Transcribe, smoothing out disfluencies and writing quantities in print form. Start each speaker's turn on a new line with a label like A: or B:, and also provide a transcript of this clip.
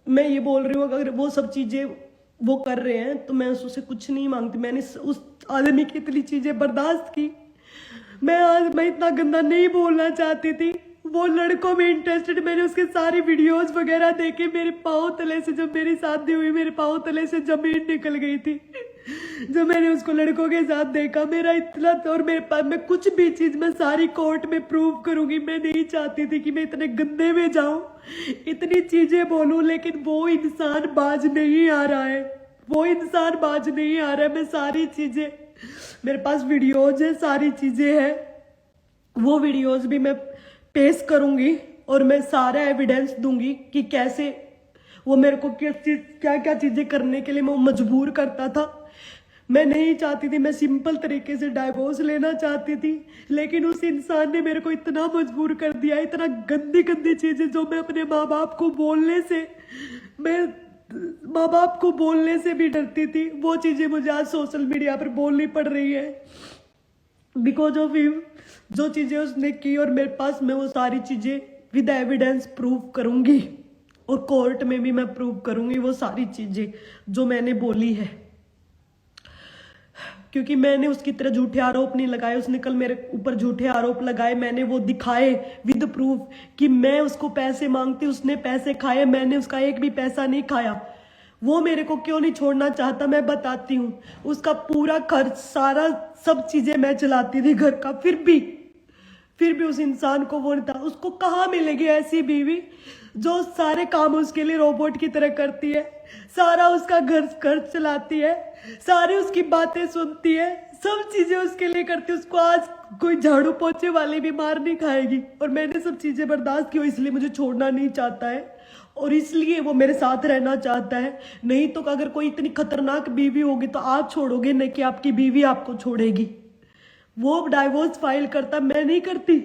A: मैं ये बोल रही हूँ अगर वो सब चीजें वो कर रहे हैं तो मैं उससे कुछ नहीं मांगती। मैंने उस आदमी की इतनी चीजें बर्दाश्त की। मैं इतना गंदा नहीं बोलना चाहती थी। वो लड़कों में इंटरेस्टेड, मैंने उसके सारी वीडियोस वगैरह देखे। मेरे पाँव तले से, जब मेरी शादी हुई मेरे पाँव तले से जमीन निकल गई थी जब मैंने उसको लड़कों के साथ देखा। मेरा इतना, और मेरे पास मैं कुछ भी चीज मैं सारी कोर्ट में प्रूव करूंगी। मैं नहीं चाहती थी कि मैं इतने गंदे में जाऊं, इतनी चीजें बोलूं, लेकिन वो इंसान बाज नहीं आ रहा है। वो इंसान बाज नहीं आ रहा है। मैं सारी चीजें, मेरे पास वीडियोज है, सारी चीजें हैं। वो वीडियोज भी मैं पेश करूंगी और मैं सारा एविडेंस दूंगी कि कैसे वो मेरे को क्या क्या चीजें करने के लिए मैं मजबूर करता था। मैं नहीं चाहती थी, मैं सिंपल तरीके से डाइवोर्स लेना चाहती थी, लेकिन उस इंसान ने मेरे को इतना मजबूर कर दिया, इतना गंदी गंदी चीजें जो मैं अपने माँ बाप को बोलने से, मैं माँ बाप को बोलने से भी डरती थी, वो चीजें मुझे आज सोशल मीडिया पर बोलनी पड़ रही है बिकॉज ऑफ हिम। जो चीजें उसने की और मेरे पास, मैं वो सारी चीजें विद एविडेंस प्रूव करूंगी और कोर्ट में भी मैं प्रूव करूंगी वो सारी चीजें जो मैंने बोली है। क्योंकि मैंने उसकी तरह झूठे आरोप नहीं लगाए, उसने कल मेरे ऊपर झूठे आरोप लगाए, मैंने वो दिखाए विद प्रूफ कि मैं उसको पैसे मांगती, उसने पैसे खाए, मैंने उसका एक भी पैसा नहीं खाया। वो मेरे को क्यों नहीं छोड़ना चाहता मैं बताती हूँ। उसका पूरा खर्च, सारा सब चीजें मैं चलाती थी घर का, फिर भी उस इंसान को वो नहीं था। उसको कहाँ मिलेगी ऐसी बीवी जो सारे काम उसके लिए रोबोट की तरह करती है, सारा उसका घर खर्च चलाती है, सारी उसकी बातें सुनती है, सब चीजें उसके लिए करती है। उसको आज कोई झाड़ू पोछे वाली भी मार नहीं खाएगी। और मैंने सब चीजें बर्दाश्त की, इसलिए मुझे छोड़ना नहीं चाहता है और इसलिए वो मेरे साथ रहना चाहता है। नहीं तो अगर कोई इतनी खतरनाक बीवी होगी तो आप छोड़ोगे, नहीं कि आपकी बीवी आपको छोड़ेगी। वो डाइवोर्स फाइल करता, मैं नहीं करती।